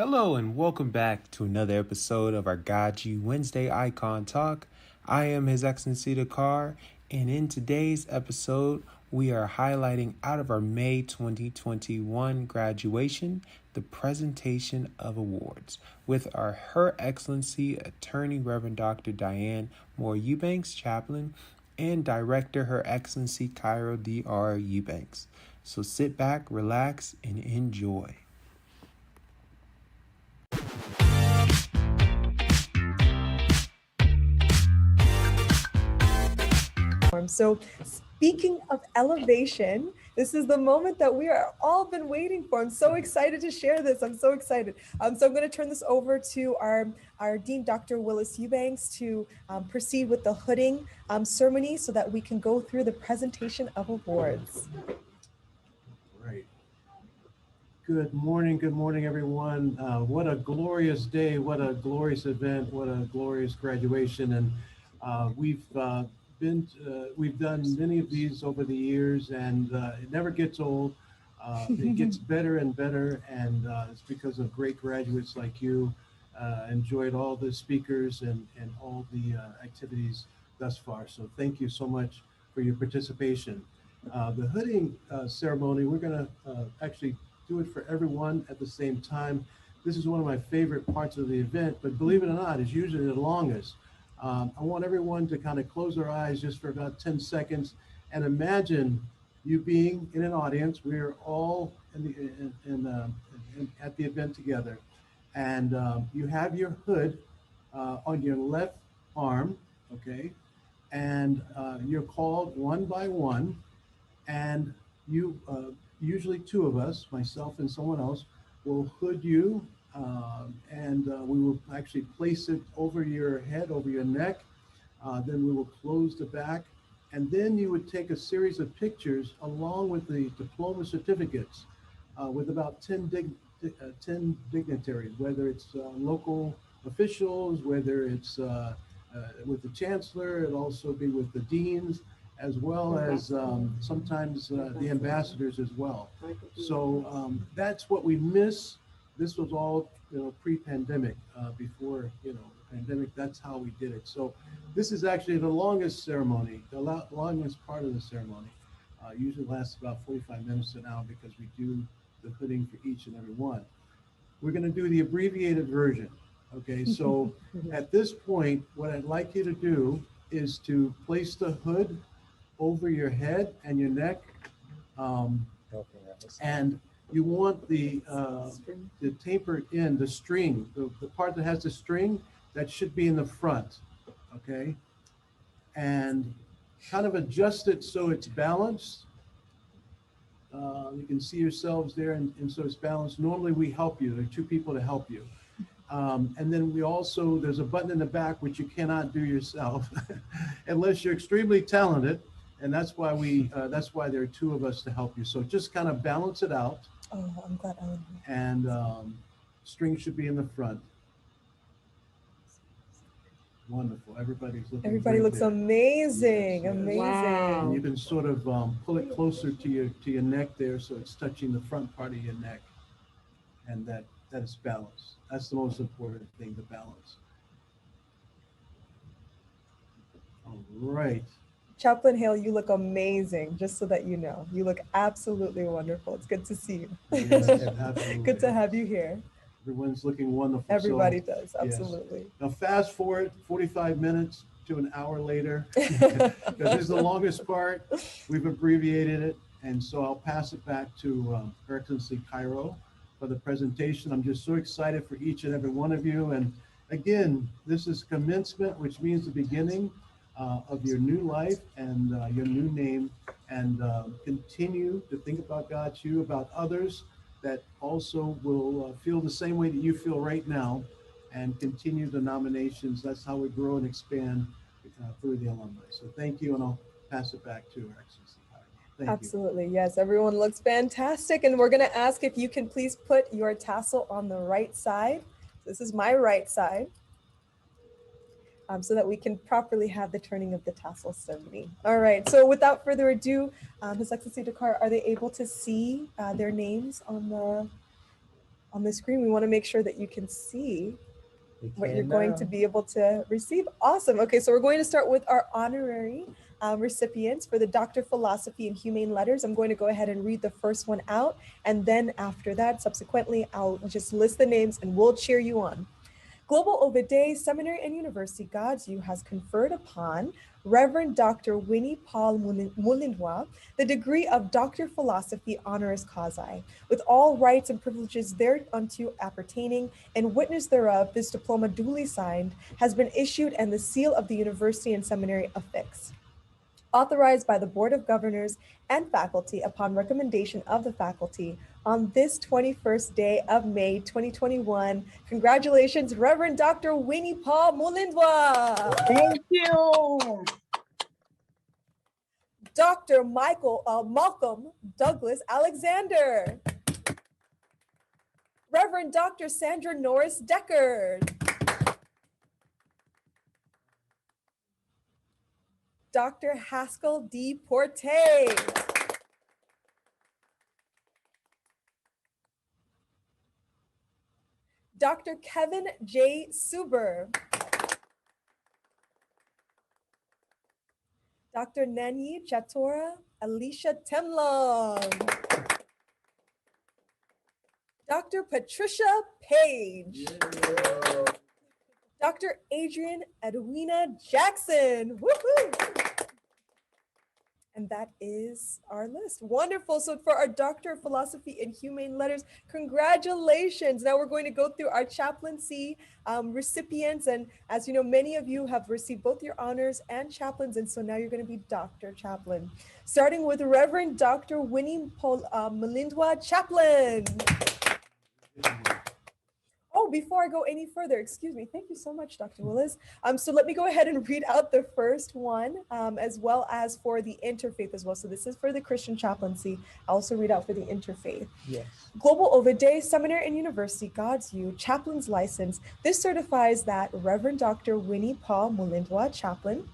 Hello and welcome back to another episode of our GODSU Wednesday Icon Talk. I am His Excellency Dakar, and in today's episode, we are highlighting out of our May 2021 graduation, the presentation of awards with Her Excellency Attorney Reverend Dr. Diane Dir Chaplain, and Director Her Excellency Cairo Dr. Eubanks. So sit back, relax, and enjoy. So speaking of elevation, this is the moment that we are all been waiting for. I'm so excited to share this. I'm so excited. So I'm going to turn this over to our Dean, Dr. Willis Eubanks, to proceed with the hooding ceremony so that we can go through the presentation of awards. Right. Good morning, everyone. What a glorious day, what a glorious event, what a glorious graduation. And we've done many of these over the years, and it never gets old. It gets better and better, and it's because of great graduates like you. Enjoyed all the speakers and all the activities thus far. So thank you so much for your participation. The hooding ceremony, we're going to actually do it for everyone at the same time. This is one of my favorite parts of the event, but believe it or not, it's usually the longest. I want everyone to kind of close their eyes just for about 10 seconds and imagine you being in an audience. We're all at the event together, and you have your hood on your left arm, okay? And you're called one by one, and you, usually two of us, myself and someone else, will hood you. And we will actually place it over your head, over your neck. Then we will close the back. And then you would take a series of pictures along with the diploma certificates with about 10 dignitaries, whether it's local officials, whether it's with the chancellor, it'll also be with the deans, as well as sometimes the ambassadors as well. So that's what we miss. This was all, pre-pandemic, before, the pandemic. That's how we did it. So this is actually the longest ceremony, the longest part of the ceremony. Usually lasts about 45 minutes to an hour because we do the hooding for each and every one. We're going to do the abbreviated version. Okay, so at this point, what I'd like you to do is to place the hood over your head and your neck, and you want the tapered end, the string, the part that has the string, that should be in the front, okay? And kind of adjust it so it's balanced. You can see yourselves there, and so it's balanced. Normally we help you, there are two people to help you. And then we also, there's a button in the back which you cannot do yourself unless you're extremely talented. And that's why there are two of us to help you. So just kind of balance it out. Oh, I'm glad I went here. And string should be in the front. Wonderful. Everybody looks amazing. Yes. Amazing. Wow. And you can sort of pull it closer to your neck there, so it's touching the front part of your neck, and that is balance. That's the most important thing, the balance. All right. Chaplain Hale, you look amazing, just so that you know. You look absolutely wonderful. It's good to see you. Yes, absolutely. Good to have you here. Everyone's looking wonderful. Everybody does, absolutely. Yes. Now fast forward 45 minutes to an hour later, because this is the longest part. We've abbreviated it, and so I'll pass it back to Her Excellency Cairo for the presentation. I'm just so excited for each and every one of you. And again, this is commencement, which means the beginning of your new life and your new name, and continue to think about GODSU, about others that also will feel the same way that you feel right now, and continue the nominations. That's how we grow and expand through the alumni. So thank you, and I'll pass it back to Her Excellency. Thank Absolutely, you. Yes, everyone looks fantastic. And we're gonna ask if you can please put your tassel on the right side. This is my right side. So that we can properly have the turning of the tassel ceremony. All right, so without further ado, His Excellency Dakar, are they able to see their names on the on the screen. We want to make sure that you can see what you're can going now. to be able to receive. Awesome. Okay, so we're going to start with our honorary recipients for the Doctor of Philosophy and Humane Letters. I'm going to go ahead and read the first one out, and then after that, subsequently, I'll just list the names and we'll cheer you on. Global Ovid Day Seminary and University GODSU has conferred upon Reverend Dr. Winnie Paul Mulindwa the degree of Doctor of Philosophy honoris causa, with all rights and privileges thereunto appertaining, and witness thereof, this diploma duly signed, has been issued and the seal of the university and seminary affixed. Authorized by the Board of Governors and faculty upon recommendation of the faculty on this 21st day of May 2021. Congratulations, Reverend Dr. Winnie Paul Mulindwa. Thank you. Dr. Malcolm Douglas Alexander. Reverend Dr. Sandra Norris Deckard. Dr. Haskell D. Porte. Dr. Kevin J. Suber. Dr. Nanyi Chatora Alicia Temlong. Dr. Patricia Page. Yeah. Dr. Adrian Edwina Jackson. Woohoo! And that is our list. Wonderful. So for our Doctor of Philosophy and Humane Letters, congratulations. Now we're going to go through our chaplaincy recipients. And as you know, many of you have received both your honors and chaplains. And so now you're going to be Dr. Chaplain. Starting with Reverend Dr. Winnie Mulindwa Chaplain. Oh, before I go any further, excuse me. Thank you so much, Dr. Willis. So let me go ahead and read out the first one, as well as for the interfaith as well. So this is for the Christian chaplaincy. I'll also read out for the interfaith. Yes. Global Ovid Day Seminary and University GODSU Chaplain's License. This certifies that Reverend Dr. Winnie Paul Mulindwa Chaplain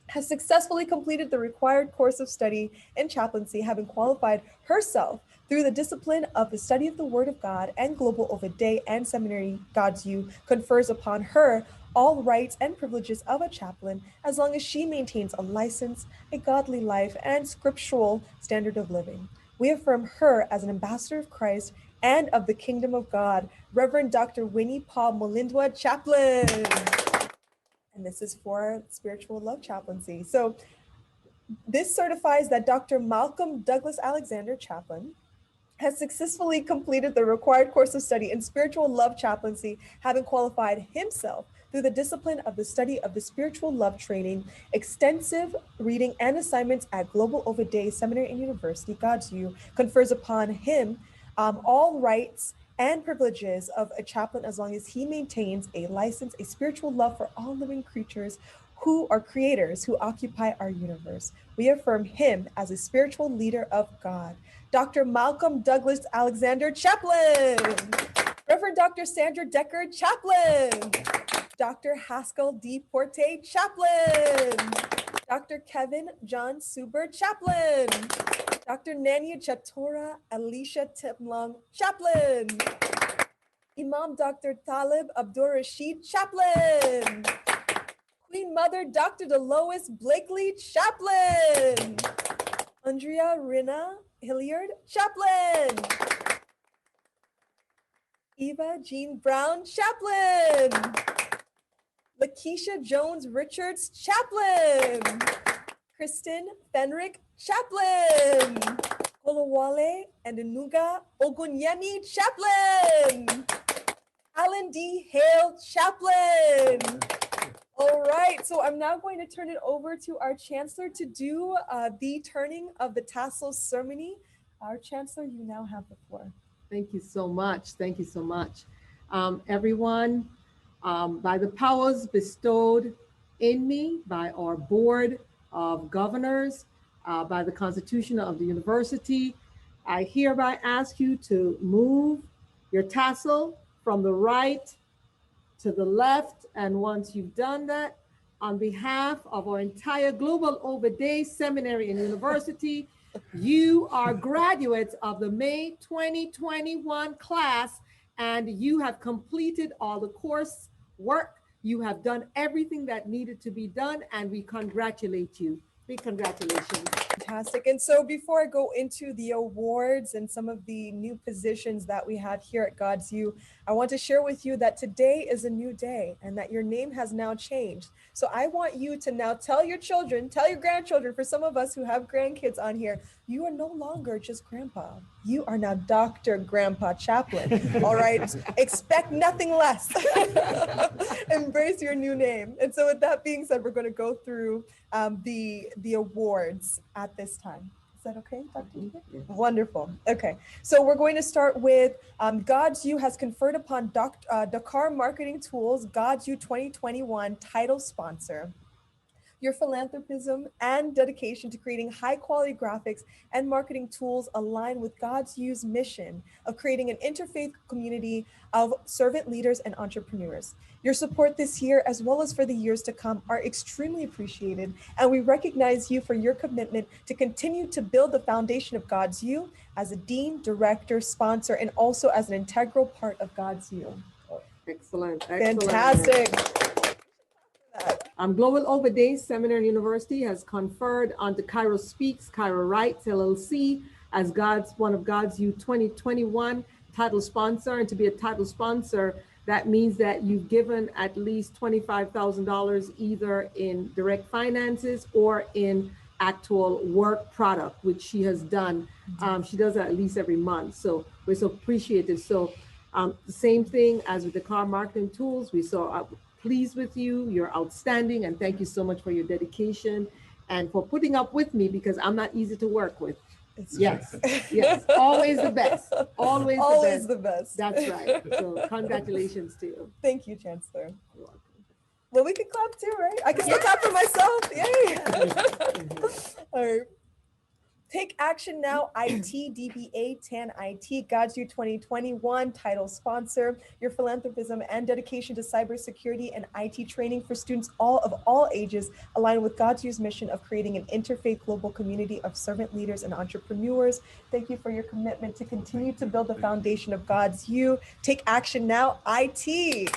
has successfully completed the required course of study in chaplaincy, having qualified herself through the discipline of the study of the Word of God, and Global Ovid Day and Seminary GODSU confers upon her all rights and privileges of a chaplain, as long as she maintains a license, a godly life, and scriptural standard of living. We affirm her as an ambassador of Christ and of the kingdom of God, Reverend Dr. Winnie Paul Mulindwa Chaplain. And this is for spiritual love chaplaincy. So this certifies that Dr. Malcolm Douglas Alexander Chaplain has successfully completed the required course of study in spiritual love chaplaincy, having qualified himself through the discipline of the study of the spiritual love training, extensive reading and assignments at Global Ovid Day Seminary and University, GODSU, confers upon him all rights and privileges of a chaplain, as long as he maintains a license, a spiritual love for all living creatures who are creators who occupy our universe. We affirm him as a spiritual leader of God. Dr. Malcolm Douglas Alexander Chaplain. Reverend Dr. Sandra Deckard Chaplain. Dr. Haskell D. Porte Chaplain. Dr. Kevin John Suber Chaplain. Dr. Nania Chatora Alicia Temlong Chaplain. Imam Dr. Talib Abdur Rashid Chaplain. Queen Mother Dr. Delois Blakely Chaplain. Andrea Rina Hilliard Chaplain. Eva Jean Brown Chaplain. Lakeisha Jones Richards Chaplain. Kristen Fenrick Chaplain. Kolowale and Enuga Ogunyemi Chaplain. Alan D. Hale Chaplain. All right, so I'm now going to turn it over to our Chancellor to do the turning of the Tassel ceremony. Our Chancellor, you now have the floor. Thank you so much. Thank you so much. Everyone, by the powers bestowed in me by our Board of Governors, by the Constitution of the University, I hereby ask you to move your tassel from the right to the left. And once you've done that, on behalf of our entire Global Ovid Day Seminary and University, you are graduates of the May 2021 class and you have completed all the course work. You have done everything that needed to be done, and we congratulate you. Big congratulations. Fantastic. And so before I go into the awards and some of the new positions that we have here at GODSU, I want to share with you that today is a new day and that your name has now changed. So I want you to now tell your children, tell your grandchildren, for some of us who have grandkids on here, you are no longer just grandpa. You are now Dr. Grandpa Chaplin. All right. Expect nothing less. Embrace your new name. And so with that being said, we're going to go through the awards at this time. Is that okay, Dr. Dir? Yes. Wonderful. Okay, so we're going to start with GODSU has conferred upon Dakar Marketing Tools GODSU 2021 title sponsor. Your philanthropism and dedication to creating high quality graphics and marketing tools align with GODSU's mission of creating an interfaith community of servant leaders and entrepreneurs. Your support this year, as well as for the years to come, are extremely appreciated, and we recognize you for your commitment to continue to build the foundation of GODSU as a dean, director, sponsor, and also as an integral part of GODSU. Excellent. Fantastic. Global Over Days Seminary University has conferred onto Cairo Speaks, Cairo Writes LLC as one of GODSU 2021 title sponsor. And to be a title sponsor, that means that you've given at least $25,000 either in direct finances or in actual work product, which she has done. She does that at least every month. So we're so appreciative. So the same thing as with the car marketing tools, we saw pleased with you. You're outstanding. And thank you so much for your dedication and for putting up with me, because I'm not easy to work with. Yes, yes, always the best. Always the best. That's right. So congratulations to you. Thank you, Chancellor. You're welcome. Well, we can clap too, right? I can still clap for myself. Yay. All right. Take Action Now, IT, DBA, TAN IT, GODSU 2021 title sponsor. Your philanthropism and dedication to cybersecurity and IT training for students of all ages align with GODSU's mission of creating an interfaith global community of servant leaders and entrepreneurs. Thank you for your commitment to continue to build the foundation of GODSU. Take Action Now, IT.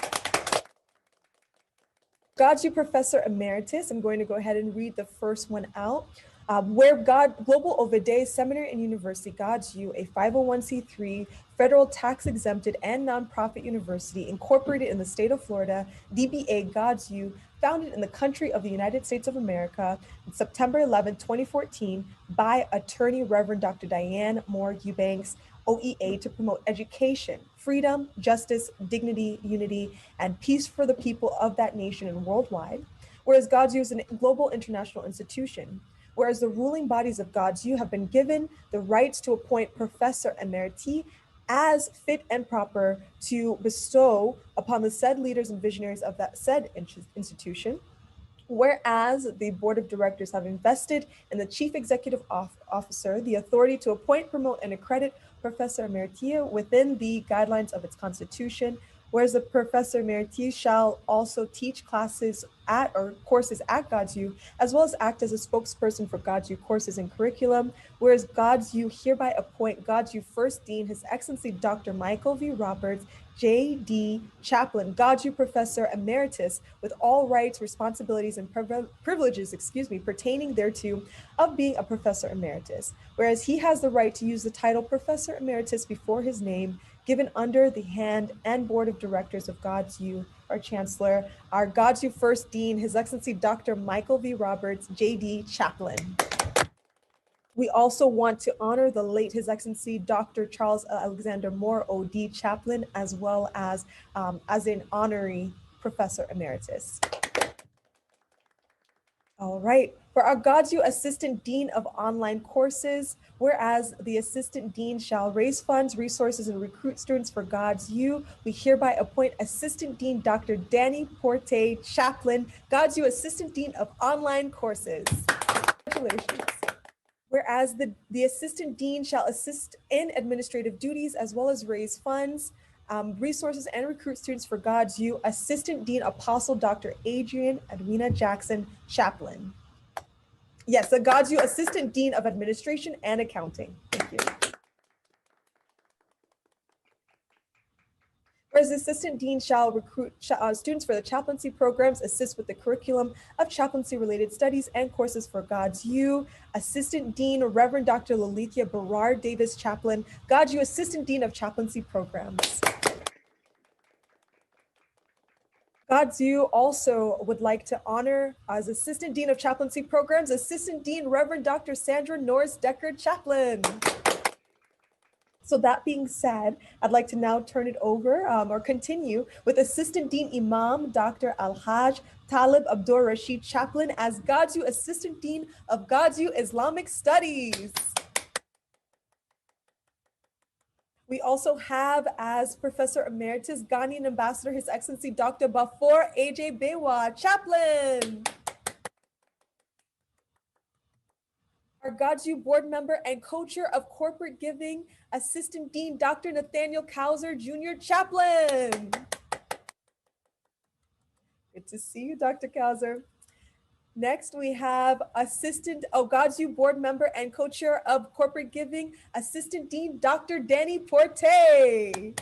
GODSU Professor Emeritus. I'm going to go ahead and read the first one out. Global Over Days Seminary and University, GODSU, a 501c3 federal tax exempted and nonprofit university incorporated in the state of Florida, DBA GODSU, founded in the country of the United States of America on September 11, 2014 by attorney Reverend Dr. Diane Dir, OEA, to promote education, freedom, justice, dignity, unity, and peace for the people of that nation and worldwide. Whereas GODSU is a global international institution. Whereas the ruling bodies of GODSU have been given the rights to appoint Professor Emeriti as fit and proper to bestow upon the said leaders and visionaries of that said institution. Whereas the board of directors have invested in the chief executive officer the authority to appoint, promote, and accredit Professor Emeriti within the guidelines of its constitution. Whereas the Professor Emeriti shall also teach classes or courses at GODSU, as well as act as a spokesperson for GODSU courses and curriculum. Whereas GODSU hereby appoint GODSU First Dean, His Excellency Dr. Michael V. Roberts, J.D. Chaplin, GODSU Professor Emeritus, with all rights, responsibilities, and privileges, pertaining thereto of being a Professor Emeritus. Whereas he has the right to use the title Professor Emeritus before his name, given under the hand and board of directors of GODSU, our Chancellor, our GODSU First Dean, His Excellency Dr. Michael V. Roberts, J.D. Chaplin. We also want to honor the late His Excellency Dr. Charles Alexander Moore, O.D. Chaplin, as well as an honorary Professor Emeritus. All right, for our GODSU Assistant Dean of Online Courses, whereas the Assistant Dean shall raise funds, resources, and recruit students for GODSU, we hereby appoint Assistant Dean Dr. Danny Porte Chaplin, GODSU Assistant Dean of Online Courses. Congratulations. Whereas the Assistant Dean shall assist in administrative duties as well as raise funds, resources, and recruit students for GODSU, Assistant Dean Apostle Dr. Adrian Edwina Jackson Chaplin. Yes, the GODSU Assistant Dean of Administration and Accounting. Thank you. As assistant dean shall recruit students for the chaplaincy programs, assist with the curriculum of chaplaincy-related studies and courses for GODSU. Assistant Dean, Reverend Dr. Lilithia Berard Davis Chaplin, GODSU Assistant Dean of Chaplaincy Programs. GODSU also would like to honor, as Assistant Dean of Chaplaincy Programs, Assistant Dean Reverend Dr. Sandra Norris Deckard Chaplin. So that being said, I'd like to now turn it over or continue with Assistant Dean Imam Dr. Alhaj Talib Abdur Rashid Chaplin as GODSU Assistant Dean of GODSU Islamic Studies. We also have as Professor Emeritus Ghanaian Ambassador His Excellency Dr. Bafor A.J. Bewa Chaplin. Our GODSU board member and co-chair of corporate giving, Assistant Dean Dr. Nathaniel Kauser Jr. Chaplin. Good to see you, Dr. Kauser. Next, we have GODSU board member and co-chair of corporate giving, Assistant Dean Dr. Danny Porte.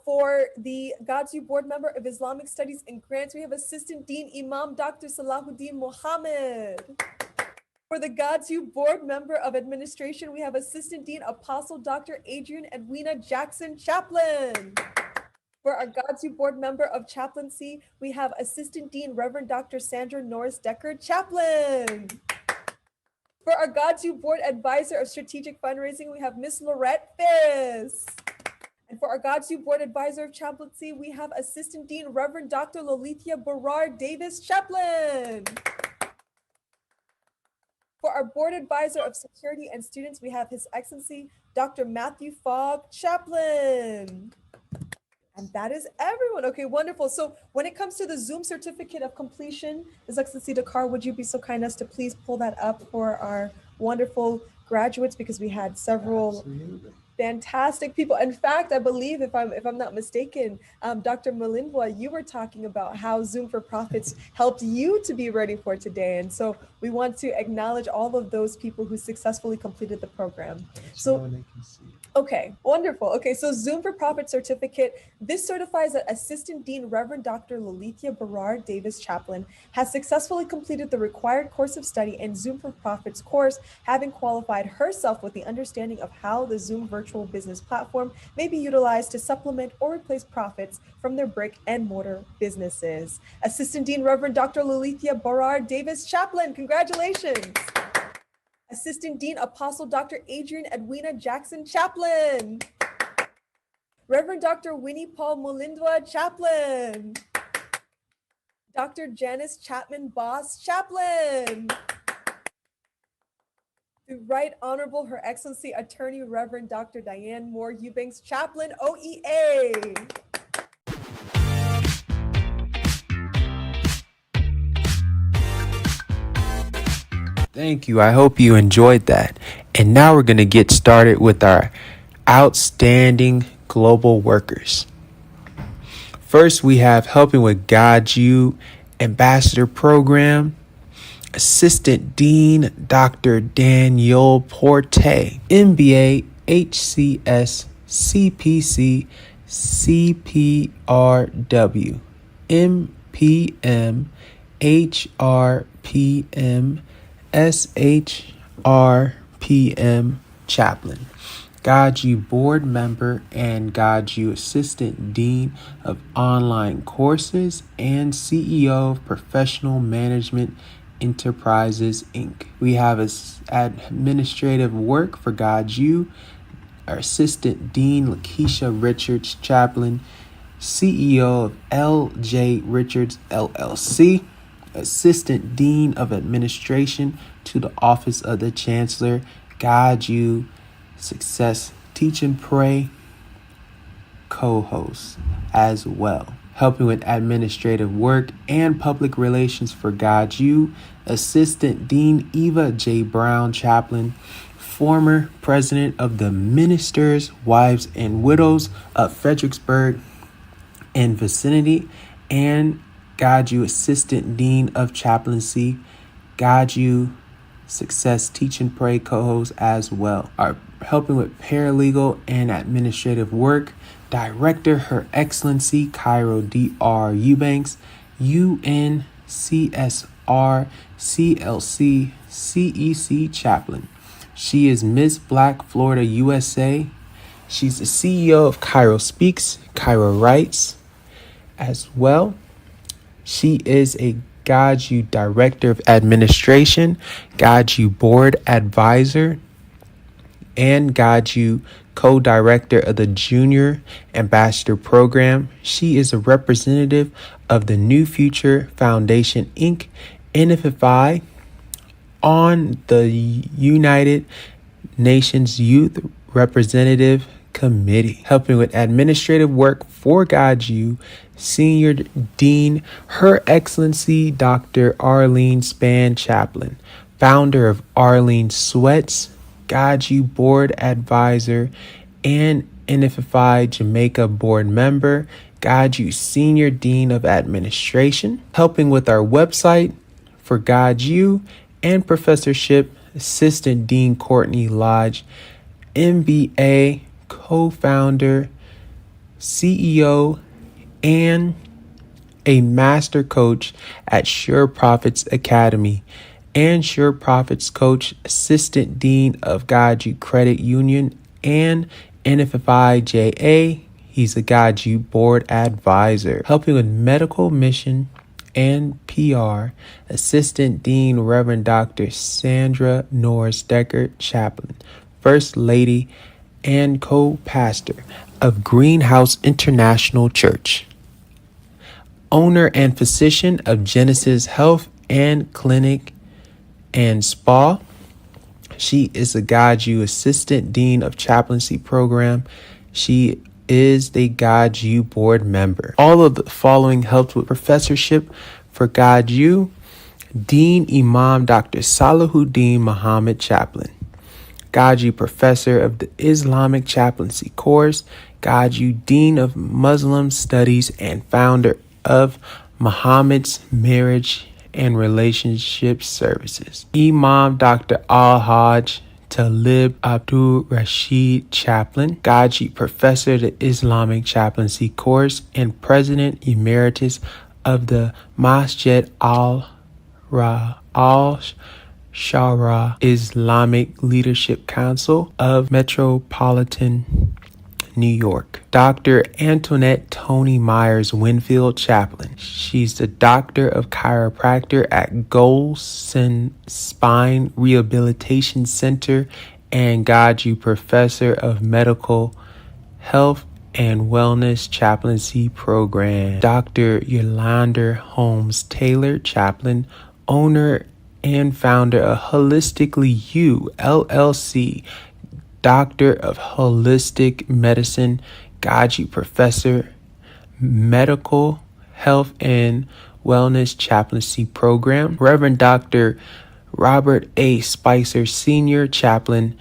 For the GODSU board member of Islamic Studies and Grants, we have Assistant Dean Imam Dr. Salahuddin Mohammed. For the GODSU board member of administration, we have Assistant Dean Apostle Dr. Adrian Edwina Jackson Chaplin. For our GODSU board member of chaplaincy, we have Assistant Dean Reverend Dr. Sandra Norris Deckard Chaplin. For our GODSU board advisor of strategic fundraising, we have Miss Lorette Fiss. And for our GODSU board advisor of chaplaincy, we have Assistant Dean Reverend Dr. Lilithia Berard Davis Chaplin. For our board advisor of security and students, we have His Excellency Dr. Matthew Fogg Chaplin. And that is everyone. Okay, wonderful. So when it comes to the Zoom certificate of completion, His Excellency Dakar, would you be so kind as to please pull that up for our wonderful graduates, because we had several fantastic people. In fact, I believe, if I'm not mistaken, Dr. Melinda, you were talking about how Zoom for Profits helped you to be ready for today. And so we want to acknowledge all of those people who successfully completed the program. So okay, wonderful. Okay, so Zoom for Profit certificate. This certifies that Assistant Dean Reverend Dr. Lilithia Berard Davis Chaplin has successfully completed the required course of study in Zoom for Profits course, having qualified herself with the understanding of how the Zoom virtual business platform may be utilized to supplement or replace profits from their brick and mortar businesses. Assistant Dean Reverend Dr. Lilithia Berard Davis Chaplin, congratulations. Assistant Dean Apostle Dr. Adrian Edwina Jackson Chaplin. Reverend Dr. Winnie Paul Melinda Chaplin. Dr. Janice Chapman Boss Chaplin. The Right Honorable Her Excellency Attorney Reverend Dr. Diane Moore Eubanks Chaplin, OEA. Thank you. I hope you enjoyed that. And now we're going to get started with our outstanding global workers. First, we have helping with GODSU Ambassador Program, Assistant Dean Dr. Daniel Porte, MBA, HCS, CPC, CPRW, MPM, HRPM, SHRPM Chaplain, GODSU Board Member and GODSU Assistant Dean of Online Courses, and CEO of Professional Management Enterprises, Inc. We have administrative work for GODSU, our Assistant Dean Lakeisha Richards Chaplain, CEO of LJ Richards LLC, Assistant Dean of Administration to the Office of the Chancellor, GODSU Success Teach and Pray co-host as well. Helping with administrative work and public relations for GODSU, Assistant Dean Eva J. Brown Chaplin, former president of the Ministers, Wives, and Widows of Fredericksburg and vicinity, and GODSU Assistant Dean of Chaplaincy, GODSU Success Teach and Pray co-host as well. Our helping with paralegal and administrative work. Director, Her Excellency Cairo Dr. Eubanks, UNCSR CLC CEC Chaplain. She is Miss Black Florida USA. She's the CEO of Cairo Speaks, Cairo Writes as well. She is a GODSU Director of Administration, GODSU Board Advisor, and GODSU Co-Director of the Junior Ambassador Program. She is a representative of the New Future Foundation, Inc., NFFI, on the United Nations Youth Representative Committee, helping with administrative work for GODSU. Senior Dean, Her Excellency Dr. Arlene Span Chaplin, founder of Arlene Sweats, GODSU Board Advisor, and NFFI Jamaica Board Member, GODSU Senior Dean of Administration, helping with our website for GODSU and professorship, Assistant Dean Courtney Lodge, MBA, co-founder, CEO, and a master coach at Sure Profits Academy, and Sure Profits Coach, Assistant Dean of GODSU Credit Union and NFFI JA. He's a GODSU Board Advisor, helping with medical mission and PR, Assistant Dean Reverend Dr. Sandra Norris Decker Chaplin, First Lady and co-pastor of Greenhouse International Church, owner and physician of Genesis Health and Clinic and Spa. She is a GODSU Assistant Dean of Chaplaincy Program. She is the GODSU Board Member. All of the following helped with professorship for GODSU: Dean Imam Dr. Salahuddin Muhammad Chaplin, GODSU Professor of the Islamic Chaplaincy Course, GODSU Dean of Muslim Studies, and founder of Muhammad's Marriage and Relationship Services. Imam Dr. Al-Hajj Talib Abdul Rashid Chaplin, GODSU Professor of the Islamic Chaplaincy Course and President Emeritus of the Masjid Al-Shara Islamic Leadership Council of Metropolitan New York. Dr. Antoinette Tony Myers Winfield Chaplin. She's the Doctor of Chiropractor at Golson Spine Rehabilitation Center and GODSU Professor of Medical Health and Wellness Chaplaincy Program. Dr. Yolanda Holmes Taylor Chaplin, owner and founder of Holistically You, LLC, Doctor of Holistic Medicine, GODSU Professor, Medical Health and Wellness Chaplaincy Program. Reverend Dr. Robert A. Spicer Senior Chaplain,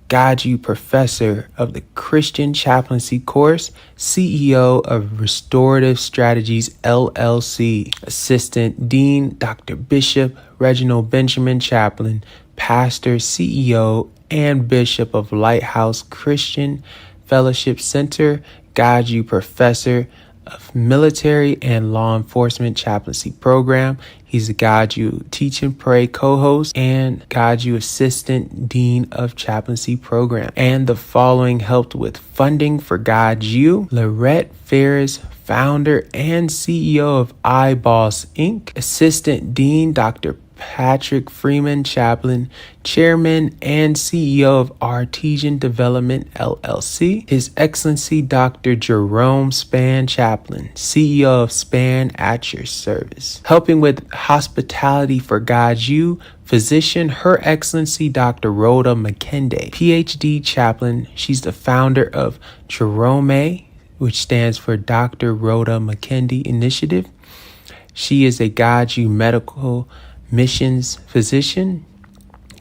GODSU Professor of the Christian Chaplaincy Course, CEO of Restorative Strategies, LLC. Assistant Dean Dr. Bishop Reginald Benjamin Chaplin, Pastor, CEO, and Bishop of Lighthouse Christian Fellowship Center, GODSU Professor of Military and Law Enforcement Chaplaincy Program. He's a GODSU Teach and Pray co-host and GODSU Assistant Dean of Chaplaincy Program. And the following helped with funding for GODSU: Lorette Ferris, founder and CEO of iBoss Inc., Assistant Dean Dr. Patrick Freeman Chaplin, Chairman and CEO of Artesian Development LLC. His Excellency Dr. Jerome Span Chaplin, CEO of Span at Your Service. Helping with hospitality for GODSU, physician Her Excellency Dr. Rhoda McKenday, PhD Chaplain. She's the founder of Jerome, which stands for Dr. Rhoda McKenday Initiative. She is a GODSU medical missions physician,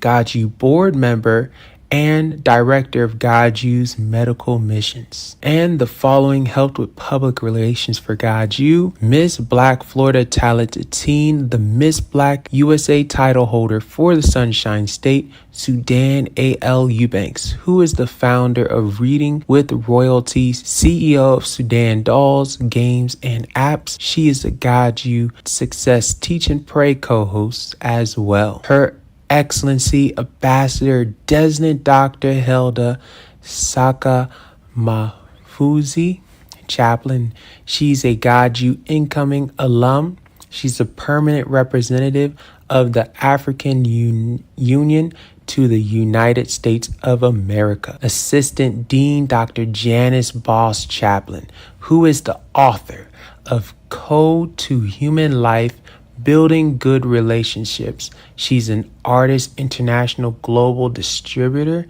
GODSU board member, and Director of GODSU's Medical Missions. And the following helped with public relations for GODSU: Miss Black Florida Talented Teen, the Miss Black USA title holder for the Sunshine State, Sudan A.L. Eubanks, who is the founder of Reading with Royalties, CEO of Sudan Dolls, Games, and Apps. She is a GODSU Success Teach and Pray co-host as well. Her Excellency Ambassador Desmond Dr. Hilda Saka Mafuzi Chaplin. She's a GODSU incoming alum. She's a permanent representative of the African Union to the United States of America. Assistant Dean Dr. Janice Boss Chaplin, who is the author of Code to Human Life, Building Good Relationships. She's an artist, international global distributor,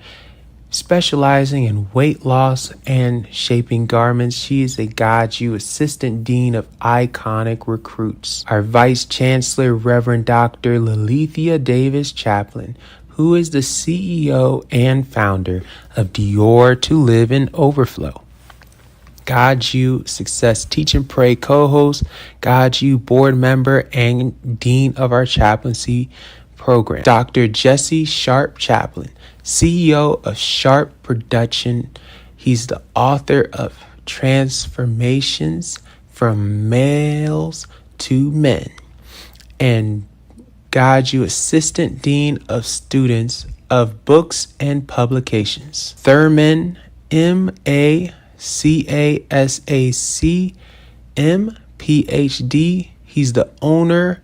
specializing in weight loss and shaping garments. She is a GODSU Assistant Dean of Iconic Recruits. Our Vice Chancellor, Reverend Dr. Lilithia Davis Chaplin, who is the CEO and founder of Dior to Live in Overflow. GODSU Success Teach and Pray co-host, GODSU board member, and dean of our chaplaincy program, Dr. Jesse Sharp Chaplin, CEO of Sharp Production. He's the author of Transformations from Males to Men, and GODSU Assistant Dean of Students of Books and Publications. Thurman M.A. CASAC PhD. He's the owner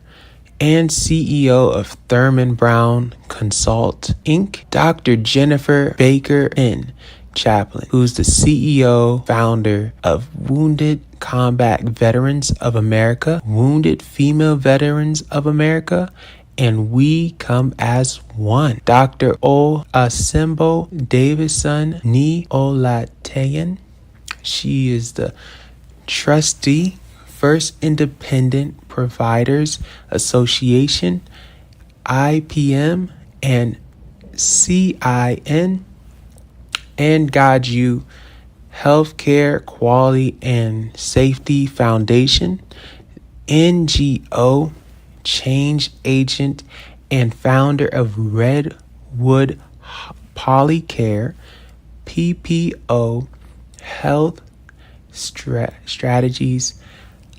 and CEO of Thurman Brown Consult Inc. Dr. Jennifer Baker N. Chaplin, who's the CEO, founder of Wounded Combat Veterans of America, Wounded Female Veterans of America, and We Come as One. Dr. Asimbo Davison Ni Olateyan. She is the trustee, First Independent Providers Association, IPM, and CIN, and GODSU Healthcare Quality and Safety Foundation, NGO change agent, and founder of Redwood Polycare, PPO Health Strategies,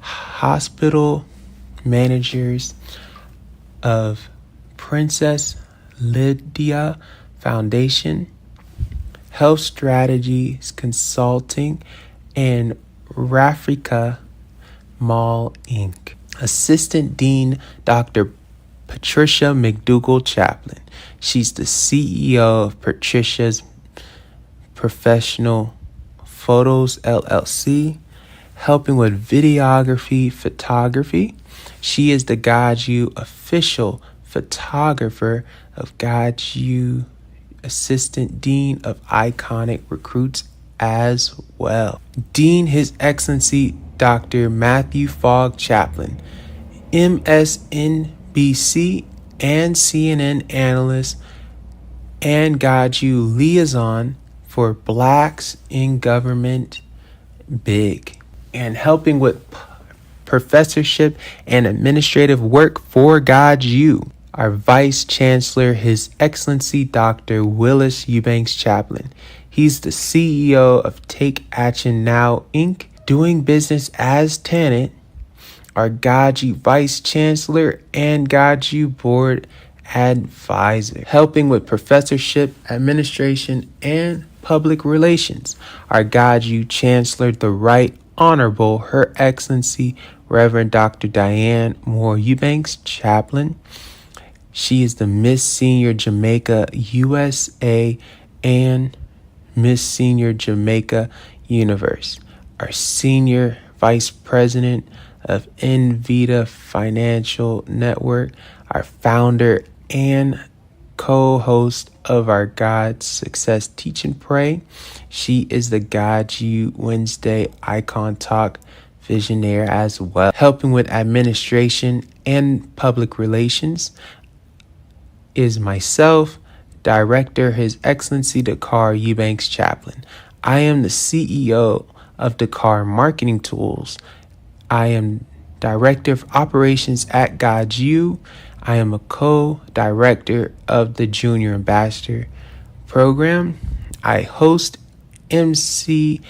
hospital managers of Princess Lydia Foundation, Health Strategies Consulting, and Rafrica Mall Inc. Assistant Dean Dr. Patricia McDougall Chaplin. She's the CEO of Patricia's Professional Photos LLC, helping with videography, photography. She is the GODSU official photographer of GODSU Assistant Dean of Iconic Recruits as well. Dean His Excellency Dr. Matthew Fogg Chaplin, MSNBC and CNN analyst and GODSU liaison for Blacks in Government Big, and helping with professorship and administrative work for GODSU. Our Vice Chancellor, His Excellency Dr. Willis Eubanks Chaplin. He's the CEO of Take Action Now, Inc., doing business as tenant. Our GODSU Vice Chancellor and GODSU Board Advisor, helping with professorship, administration, and public relations. Our GODSU Chancellor, the Right Honorable Her Excellency Reverend Dr. Diane Moore Eubanks Chaplin. She is the Miss Senior Jamaica USA and Miss Senior Jamaica Universe. Our Senior Vice President of Envita Financial Network, our founder and co-host of our God Success Teach and Pray. She is the GODSU Wednesday Icon Talk visionaire as well, helping with administration and public relations is myself, Director, His Excellency Dakar Eubanks Chaplin. I am the CEO of Dakar Marketing Tools. I am Director of Operations at GODSU. I am a co-director of the Junior Ambassador Program. I host, MC,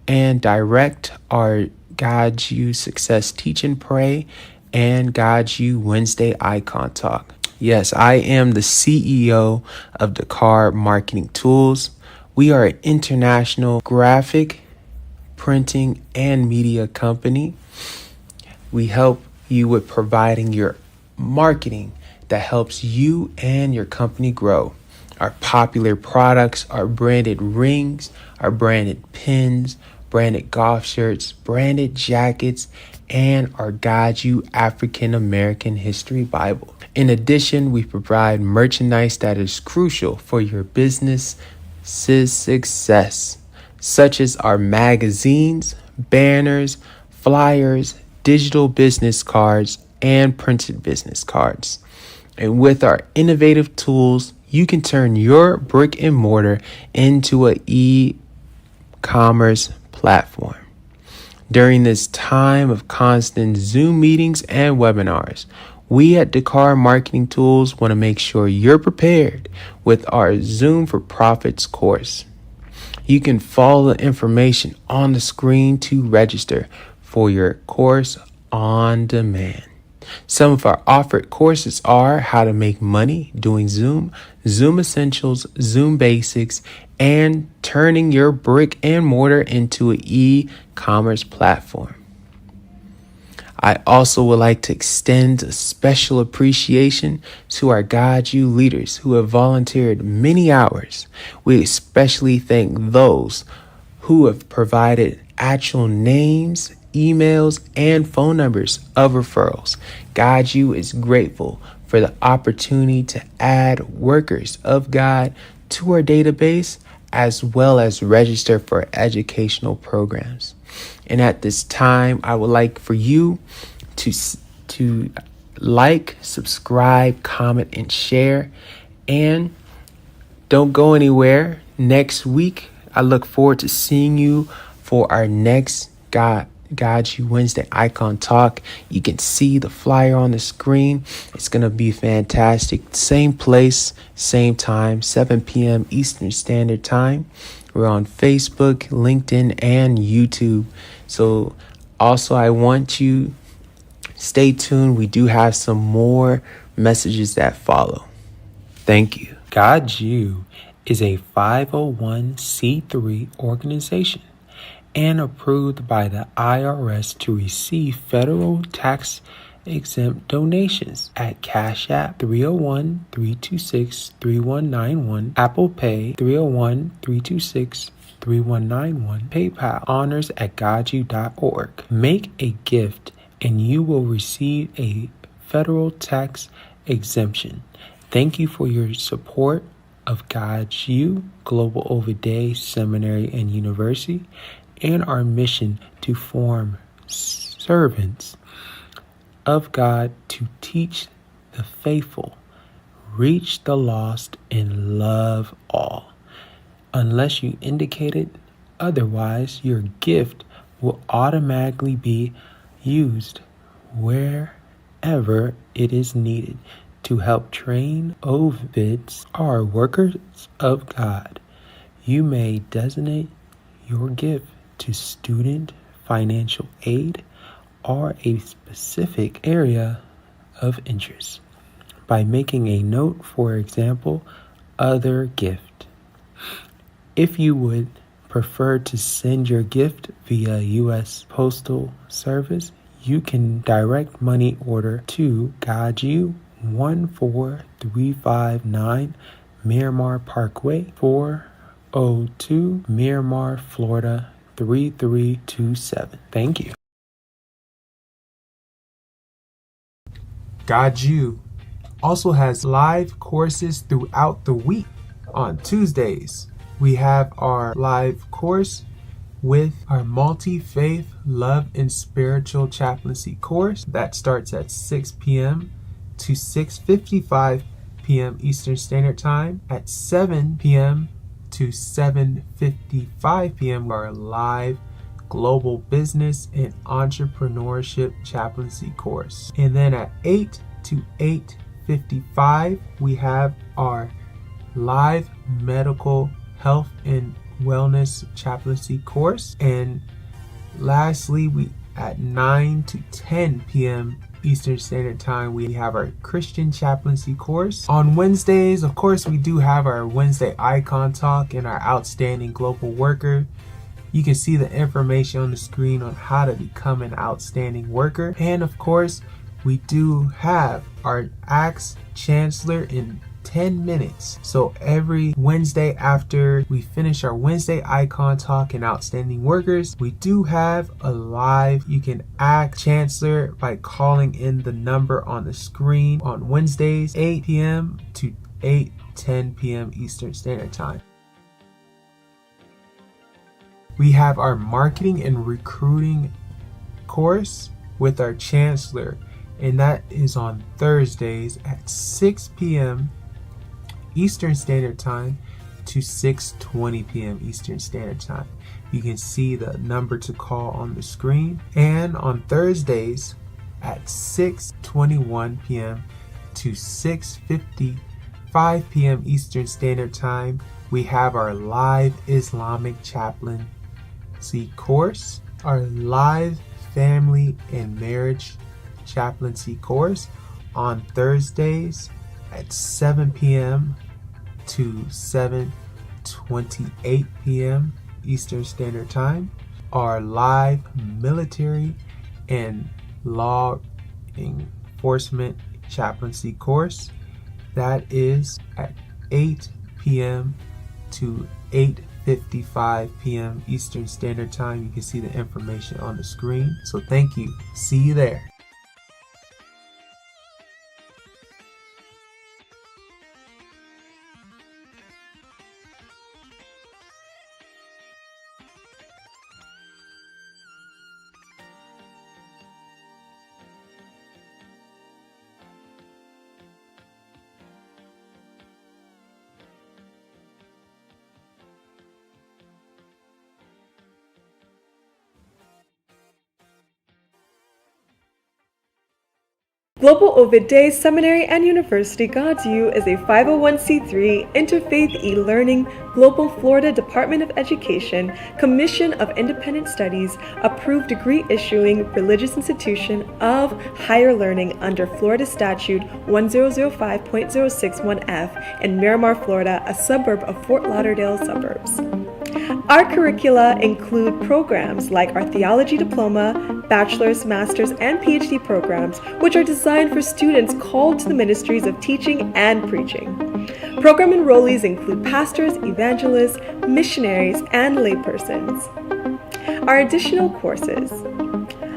and direct our GODSU Success Teach and Pray and GODSU Wednesday Icon Talk. Yes, I am the CEO of Dakar Marketing Tools. We are an international graphic, printing, and media company. We help you with providing your marketing that helps you and your company grow. Our popular products are branded rings, our branded pins, branded golf shirts, branded jackets, and our GODSU African American History Bible. In addition, we provide merchandise that is crucial for your business success, such as our magazines, banners, flyers, digital business cards, and printed business cards. And with our innovative tools, you can turn your brick and mortar into an e-commerce platform. During this time of constant Zoom meetings and webinars, we at Dakar Marketing Tools want to make sure you're prepared with our Zoom for Profits course. You can follow the information on the screen to register for your course on demand. Some of our offered courses are how to make money doing Zoom, Zoom Essentials, Zoom Basics, and turning your brick and mortar into an e-commerce platform. I also would like to extend a special appreciation to our GODSU leaders who have volunteered many hours. We especially thank those who have provided actual names, emails, and phone numbers of referrals. GODSU is grateful for the opportunity to add workers of God to our database, as well as register for educational programs. And at this time, I would like for you to like, subscribe, comment, and share. And don't go anywhere. Next week, I look forward to seeing you for our next GODSU Wednesday Icon Talk. You can see the flyer on the screen. It's going to be fantastic. Same place, same time, 7 p.m. Eastern Standard Time. We're on Facebook, LinkedIn, and YouTube. So also, I want you stay tuned. We do have some more messages that follow. Thank you. GODSU is a 501c3 organization and approved by the IRS to receive federal tax exempt donations at Cash App 301-326-3191, Apple Pay 301-326-3191, PayPal honors at godsu.org. Make a gift and you will receive a federal tax exemption. Thank you for your support of GODSU, Global Overday Seminary and University, and our mission to form servants of God to teach the faithful, reach the lost, and love all. Unless you indicated otherwise, your gift will automatically be used wherever it is needed to help train OVIDs, our workers of God. You may designate your gift to student financial aid or a specific area of interest by making a note, for example, other gift. If you would prefer to send your gift via U.S. Postal Service, you can direct money order to GODSU 14359 Miramar Parkway, 402 Miramar, Florida 3327. Thank you. GODSU also has live courses throughout the week. On Tuesdays, we have our live course with our multi-faith love and spiritual chaplaincy course that starts at 6 p.m. to 6:55 p.m. Eastern Standard Time. At 7 p.m. to 7:55 p.m. our live Global Business and Entrepreneurship Chaplaincy course. And then at 8 to 8:55 we have our live Medical Health and Wellness Chaplaincy course. And lastly, we at 9 to 10 p.m. Eastern Standard Time, we have our Christian Chaplaincy course. On Wednesdays, of course, we do have our Wednesday Icon Talk and our Outstanding Global Worker. You can see the information on the screen on how to become an outstanding worker. And of course, we do have our Ask Chancellor in 10 minutes. So every Wednesday after we finish our Wednesday Icon Talk and Outstanding Workers, we do have a live, you can ask Chancellor by calling in the number on the screen on Wednesdays, 8 p.m. to 8:10 p.m. Eastern Standard Time. We have our Marketing and Recruiting course with our Chancellor, and that is on Thursdays at 6 p.m. Eastern Standard Time to 6:20 p.m. Eastern Standard Time. You can see the number to call on the screen. And on Thursdays at 6:21 p.m. to 6:55 p.m. Eastern Standard Time, we have our live Islamic Chaplaincy course, our live Family and Marriage Chaplaincy course on Thursdays at 7 p.m. to 7:28 p.m. Eastern Standard Time. Our live Military and Law Enforcement Chaplaincy course, that is at 8 p.m. to 8:55 p.m. Eastern Standard Time. You can see the information on the screen. So thank you. See you there. Global Ovid Day Seminary and University GODSU is a 501c3 interfaith e-learning Global Florida Department of Education Commission of Independent Studies approved degree issuing religious institution of higher learning under Florida Statute 1005.061F in Miramar, Florida, a suburb of Fort Lauderdale suburbs. Our curricula include programs like our theology diploma, bachelor's, master's, and PhD programs, which are designed for students called to the ministries of teaching and preaching. Program enrollees include pastors, evangelists, missionaries, and laypersons. Our additional courses: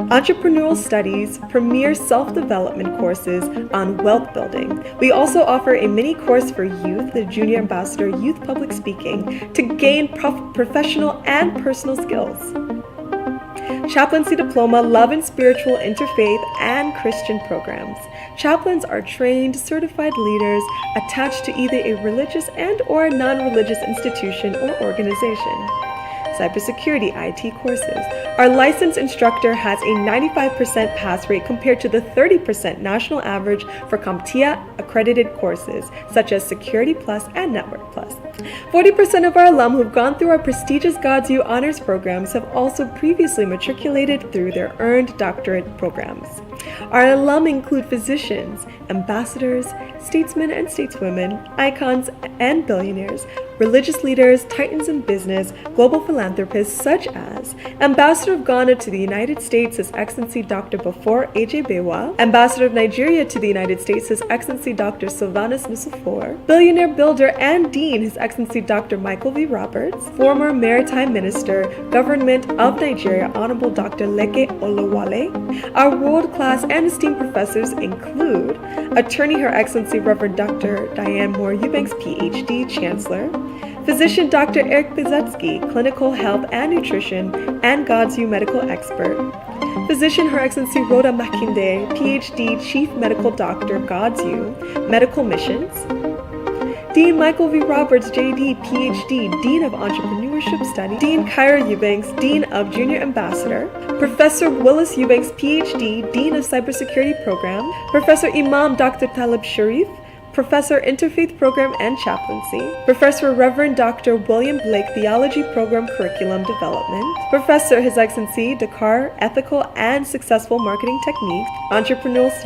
Entrepreneurial Studies, premier self-development courses on wealth building. We also offer a mini course for youth, the Junior Ambassador Youth Public Speaking, to gain professional and personal skills. Chaplaincy Diploma, Love and Spiritual Interfaith and Christian programs. Chaplains are trained, certified leaders attached to either a religious and or non-religious institution or organization. Cybersecurity IT courses. Our licensed instructor has a 95% pass rate compared to the 30% national average for CompTIA accredited courses, such as Security Plus and Network Plus. 40% of our alum who've gone through our prestigious GODSU honors programs have also previously matriculated through their earned doctorate programs. Our alum include physicians, ambassadors, statesmen and stateswomen, icons and billionaires, religious leaders, titans in business, global philanthropists such as Ambassador of Ghana to the United States, His Excellency Dr. Bafor A.J. Bewa, Ambassador of Nigeria to the United States, His Excellency Dr. Sylvanus Nusufor, Billionaire Builder and Dean, His Excellency Dr. Michael V. Roberts, former Maritime Minister, Government of Nigeria, Honorable Dr. Leke Olawale. Our world-class and esteemed professors include Attorney Her Excellency Reverend Dr. Diane Moore Eubanks, Ph.D., Chancellor, Physician Dr. Eric Bezetsky, clinical health and nutrition and GODSU medical expert. Physician Her Excellency Rhoda Makinde, PhD, Chief Medical Doctor, GODSU, Medical Missions. Dean Michael V. Roberts, JD, PhD, Dean of Entrepreneurship Studies. Dean Cairo Eubanks, Dean of Junior Ambassador. Professor Willis Eubanks, PhD, Dean of Cybersecurity Program. Professor Imam Dr. Talib Sharif, Professor Interfaith Program and Chaplaincy. Professor Reverend Dr. William Blake, Theology Program Curriculum Development. Professor His Excellency Dakar, Ethical and Successful Marketing Techniques, Entrepreneurial Studies.